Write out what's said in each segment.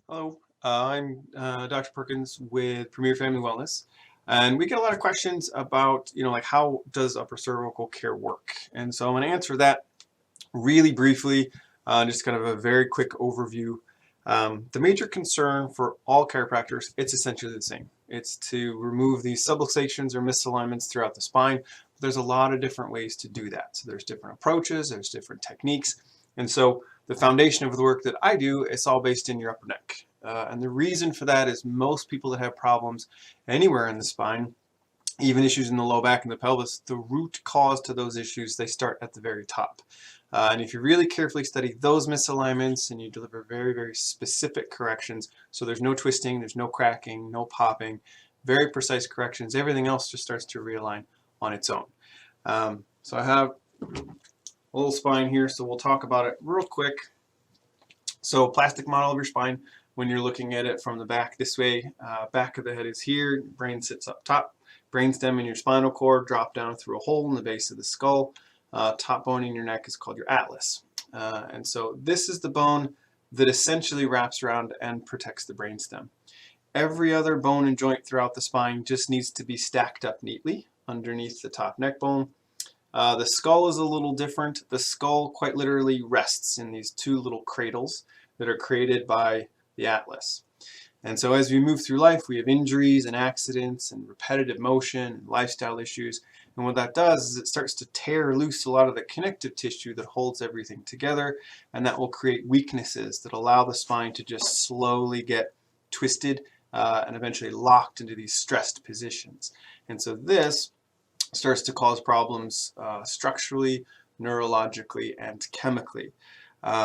Hello, I'm Dr. Perkins with Premier Family Wellness, and we get a lot of questions about, like how does upper cervical care work? And so I'm going to answer that really briefly, just kind of a very quick overview. The major concern for all chiropractors, it's essentially the same. It's to remove these subluxations or misalignments throughout the spine. But there's a lot of different ways to do that. So there's different approaches, there's different techniques, and so the foundation of the work that I do, it's all based in your upper neck. And the reason for that is most people that have problems anywhere in the spine, even issues in the low back and the pelvis, the root cause to those issues, they start at the very top. And if you really carefully study those misalignments and you deliver very, very specific corrections, so there's no twisting, there's no cracking, no popping, very precise corrections, everything else just starts to realign on its own. So I have a little spine here, so we'll talk about it real quick. So plastic model of your spine, when you're looking at it from the back this way, back of the head is here, brain sits up top, brainstem in your spinal cord drop down through a hole in the base of the skull, top bone in your neck is called your atlas. And so this is the bone that essentially wraps around and protects the brainstem. Every other bone and joint throughout the spine just needs to be stacked up neatly underneath the top neck bone. The skull is a little different. The skull quite literally rests in these two little cradles that are created by the atlas. And so as we move through life, we have injuries and accidents and repetitive motion and lifestyle issues. And what that does is it starts to tear loose a lot of the connective tissue that holds everything together, and that will create weaknesses that allow the spine to just slowly get twisted and eventually locked into these stressed positions. And so this starts to cause problems structurally, neurologically, and chemically.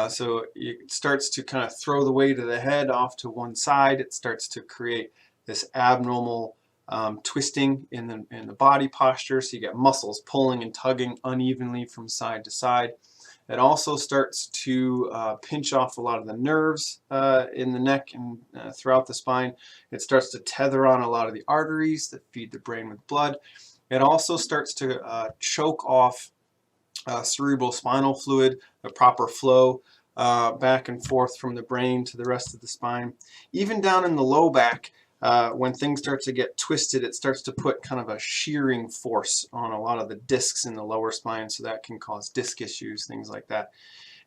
So it starts to kind of throw the weight of the head off to one side. It starts to create this abnormal twisting in the body posture. So you get muscles pulling and tugging unevenly from side to side. It also starts to pinch off a lot of the nerves in the neck and throughout the spine. It starts to tether on a lot of the arteries that feed the brain with blood. It also starts to choke off cerebral spinal fluid, the proper flow back and forth from the brain to the rest of the spine. Even down in the low back, when things start to get twisted, it starts to put kind of a shearing force on a lot of the discs in the lower spine, so that can cause disc issues, things like that.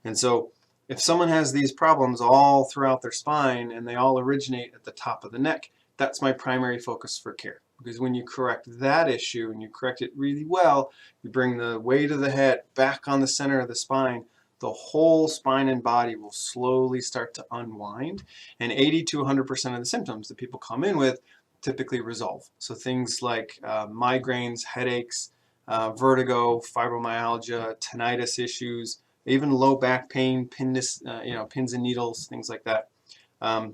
And so if someone has these problems all throughout their spine and they all originate at the top of the neck, that's my primary focus for care. Because when you correct that issue and you correct it really well, you bring the weight of the head back on the center of the spine, the whole spine and body will slowly start to unwind, and 80 to 100% of the symptoms that people come in with typically resolve. So things like migraines, headaches, vertigo, fibromyalgia, tinnitus issues, even low back pain, pins and needles, things like that.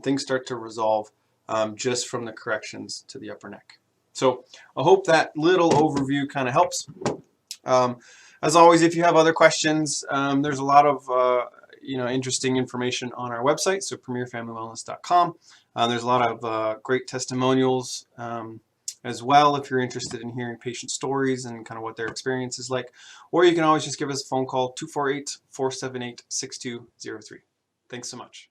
Things start to resolve just from the corrections to the upper neck. So I hope that little overview kind of helps. As always, if you have other questions, there's a lot of interesting information on our website, so premierfamilywellness.com. There's a lot of great testimonials as well if you're interested in hearing patient stories and kind of what their experience is like. Or you can always just give us a phone call, 248-478-6203. Thanks so much.